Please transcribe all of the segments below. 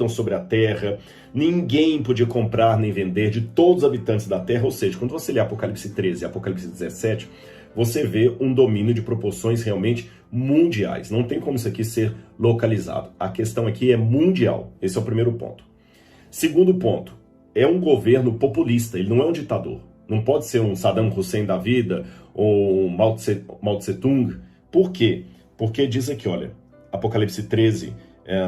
sobre a terra, ninguém podia comprar nem vender de todos os habitantes da terra, ou seja, quando você lê Apocalipse 13 e Apocalipse 17, você vê um domínio de proporções realmente mundiais. Não tem como isso aqui ser localizado. A questão aqui é mundial. Esse é o primeiro ponto. Segundo ponto, é um governo populista, ele não é um ditador. Não pode ser um Saddam Hussein da vida ou um Mao Tse-tung. Por quê? Porque diz aqui, olha, Apocalipse 13,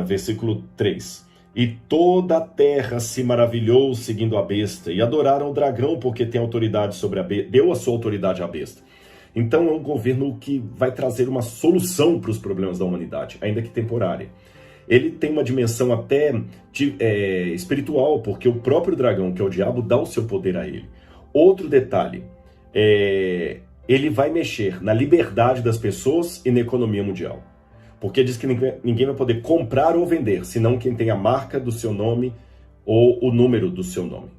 versículo 3. E toda a terra se maravilhou seguindo a besta, e adoraram o dragão porque tem autoridade sobre a besta, deu a sua autoridade à besta. Então é um governo que vai trazer uma solução para os problemas da humanidade, ainda que temporária. Ele tem uma dimensão até espiritual, porque o próprio dragão, que é o diabo, dá o seu poder a ele. Outro detalhe, ele vai mexer na liberdade das pessoas e na economia mundial. Porque diz que ninguém vai poder comprar ou vender, senão quem tem a marca do seu nome ou o número do seu nome.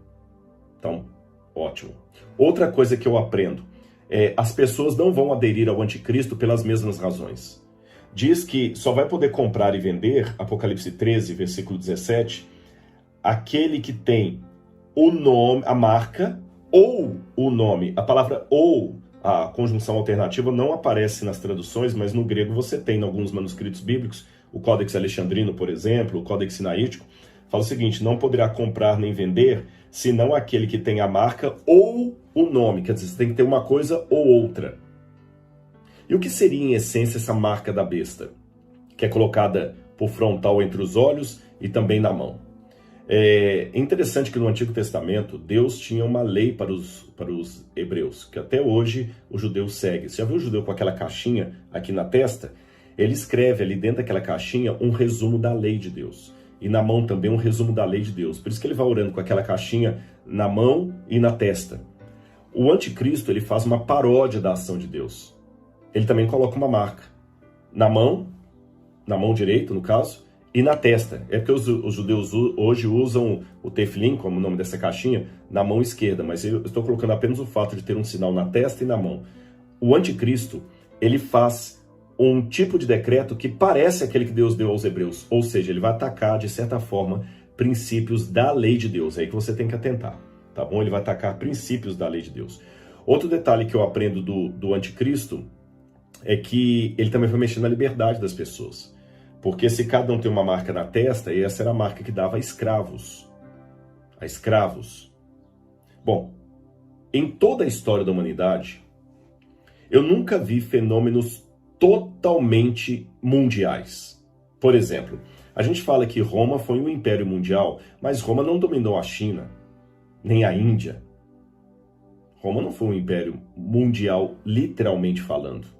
Então, ótimo. Outra coisa que eu aprendo, as pessoas não vão aderir ao anticristo pelas mesmas razões. Diz que só vai poder comprar e vender, Apocalipse 13, versículo 17, aquele que tem o nome, a marca ou o nome. A palavra ou, a conjunção alternativa, não aparece nas traduções, mas no grego você tem em alguns manuscritos bíblicos, o Códex Alexandrino, por exemplo, o Códex Sinaítico, fala o seguinte: não poderá comprar nem vender, senão aquele que tem a marca ou o nome. Quer dizer, você tem que ter uma coisa ou outra. E o que seria, em essência, essa marca da besta? Que é colocada por frontal entre os olhos e também na mão. É interessante que no Antigo Testamento, Deus tinha uma lei para os hebreus, que até hoje o judeu segue. Você já viu o judeu com aquela caixinha aqui na testa? Ele escreve ali dentro daquela caixinha um resumo da lei de Deus. E na mão também um resumo da lei de Deus. Por isso que ele vai orando com aquela caixinha na mão e na testa. O anticristo, ele faz uma paródia da ação de Deus. Ele também coloca uma marca na mão direita, no caso, e na testa. É porque os judeus hoje usam o tefilim, como o nome dessa caixinha, na mão esquerda, mas eu estou colocando apenas o fato de ter um sinal na testa e na mão. O anticristo, ele faz um tipo de decreto que parece aquele que Deus deu aos hebreus, ou seja, ele vai atacar, de certa forma, princípios da lei de Deus. É aí que você tem que atentar, tá bom? Ele vai atacar princípios da lei de Deus. Outro detalhe que eu aprendo do anticristo é que ele também vai mexer na liberdade das pessoas. Porque se cada um tem uma marca na testa, e essa era a marca que dava a escravos. A escravos. Bom, em toda a história da humanidade, eu nunca vi fenômenos totalmente mundiais. Por exemplo, a gente fala que Roma foi um império mundial, mas Roma não dominou a China, nem a Índia. Roma não foi um império mundial, literalmente falando.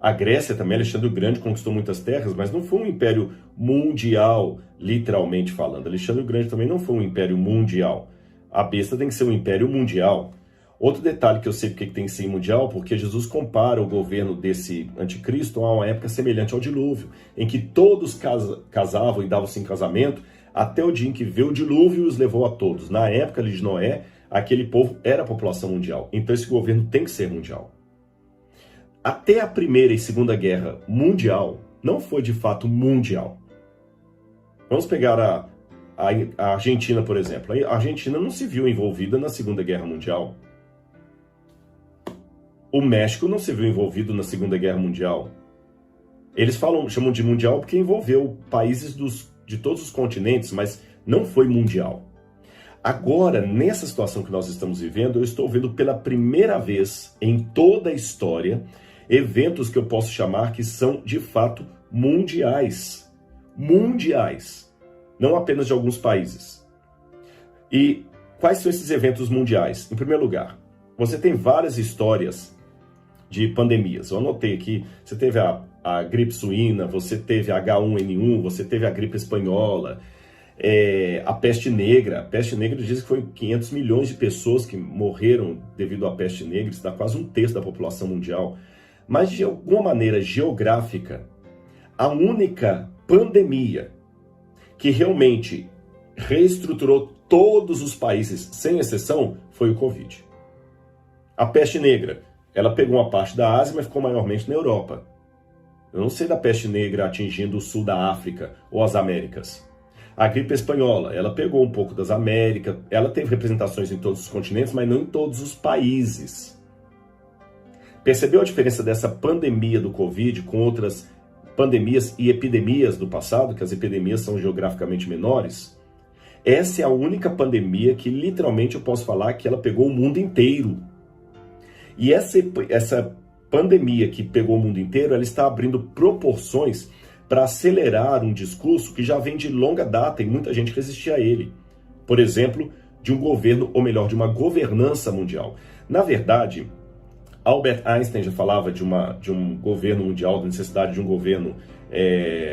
A Grécia também, Alexandre o Grande conquistou muitas terras, mas não foi um império mundial, literalmente falando. Alexandre o Grande também não foi um império mundial. A besta tem que ser um império mundial. Outro detalhe que eu sei porque tem que ser mundial, porque Jesus compara o governo desse anticristo a uma época semelhante ao dilúvio, em que todos casavam e davam-se em casamento, até o dia em que veio o dilúvio e os levou a todos. Na época de Noé, aquele povo era a população mundial. Então esse governo tem que ser mundial. Até a Primeira e Segunda Guerra Mundial não foi de fato mundial. Vamos pegar a Argentina, por exemplo. A Argentina não se viu envolvida na Segunda Guerra Mundial. O México não se viu envolvido na Segunda Guerra Mundial. Eles chamam de mundial porque envolveu países de todos os continentes, mas não foi mundial. Agora, nessa situação que nós estamos vivendo, eu estou vendo pela primeira vez em toda a história eventos que eu posso chamar que são, de fato, mundiais. Mundiais. Não apenas de alguns países. E quais são esses eventos mundiais? Em primeiro lugar, você tem várias histórias de pandemias. Eu anotei aqui, você teve a gripe suína, você teve a H1N1, você teve a gripe espanhola, a peste negra. A peste negra diz que foi 500 milhões de pessoas que morreram devido à peste negra, isso dá quase um terço da população mundial. Mas de alguma maneira geográfica, a única pandemia que realmente reestruturou todos os países, sem exceção, foi o Covid. A peste negra, ela pegou uma parte da Ásia, mas ficou maiormente na Europa. Eu não sei da peste negra atingindo o sul da África ou as Américas. A gripe espanhola, ela pegou um pouco das Américas, ela teve representações em todos os continentes, mas não em todos os países. Percebeu a diferença dessa pandemia do Covid com outras pandemias e epidemias do passado, que as epidemias são geograficamente menores? Essa é a única pandemia que literalmente eu posso falar que ela pegou o mundo inteiro. E essa pandemia que pegou o mundo inteiro, ela está abrindo proporções para acelerar um discurso que já vem de longa data e muita gente resistia a ele. Por exemplo, de um governo, ou melhor, de uma governança mundial. Na verdade, Albert Einstein já falava de um governo mundial, da necessidade de um governo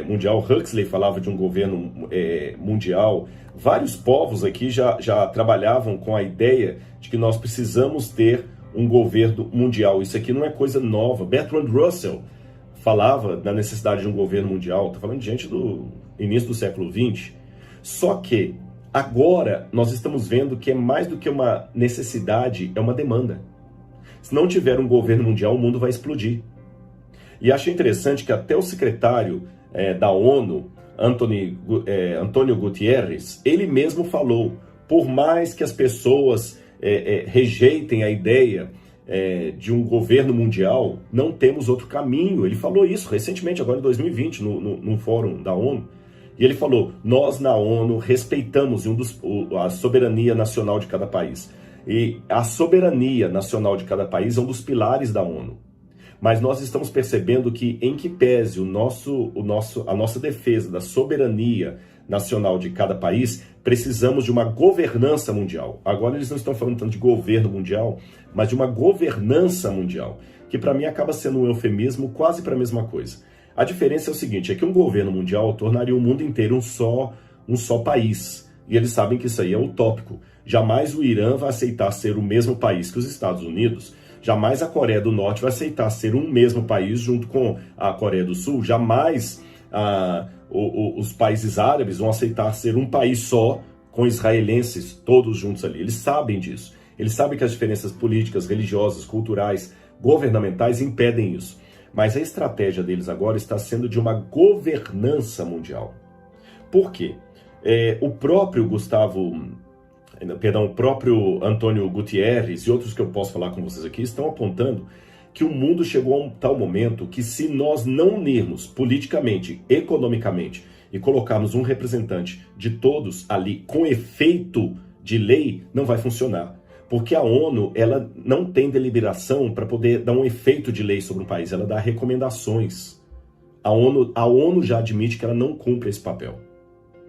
mundial. Huxley falava de um governo mundial. Vários povos aqui já trabalhavam com a ideia de que nós precisamos ter um governo mundial. Isso aqui não é coisa nova. Bertrand Russell falava da necessidade de um governo mundial. Estou falando de gente do início do século XX. Só que agora nós estamos vendo que é mais do que uma necessidade, é uma demanda. Se não tiver um governo mundial, o mundo vai explodir. E achei interessante que até o secretário da ONU, Antônio Guterres, ele mesmo falou, por mais que as pessoas rejeitem a ideia de um governo mundial, não temos outro caminho. Ele falou isso recentemente, agora em 2020, num fórum da ONU. E ele falou, nós na ONU respeitamos a soberania nacional de cada país. E a soberania nacional de cada país é um dos pilares da ONU. Mas nós estamos percebendo que, em que pese a nossa defesa da soberania nacional de cada país, precisamos de uma governança mundial. Agora eles não estão falando tanto de governo mundial, mas de uma governança mundial, que para mim acaba sendo um eufemismo quase para a mesma coisa. A diferença é o seguinte, é que um governo mundial tornaria o mundo inteiro um só país. E eles sabem que isso aí é utópico. Jamais o Irã vai aceitar ser o mesmo país que os Estados Unidos. Jamais a Coreia do Norte vai aceitar ser um mesmo país junto com a Coreia do Sul. Jamais os países árabes vão aceitar ser um país só com israelenses todos juntos ali. Eles sabem disso. Eles sabem que as diferenças políticas, religiosas, culturais, governamentais impedem isso. Mas a estratégia deles agora está sendo de uma governança mundial. Por quê? O próprio Antônio Guterres e outros que eu posso falar com vocês aqui estão apontando que o mundo chegou a um tal momento que, se nós não unirmos politicamente, economicamente e colocarmos um representante de todos ali com efeito de lei, não vai funcionar. Porque a ONU, ela não tem deliberação para poder dar um efeito de lei sobre um país, ela dá recomendações. A ONU já admite que ela não cumpre esse papel.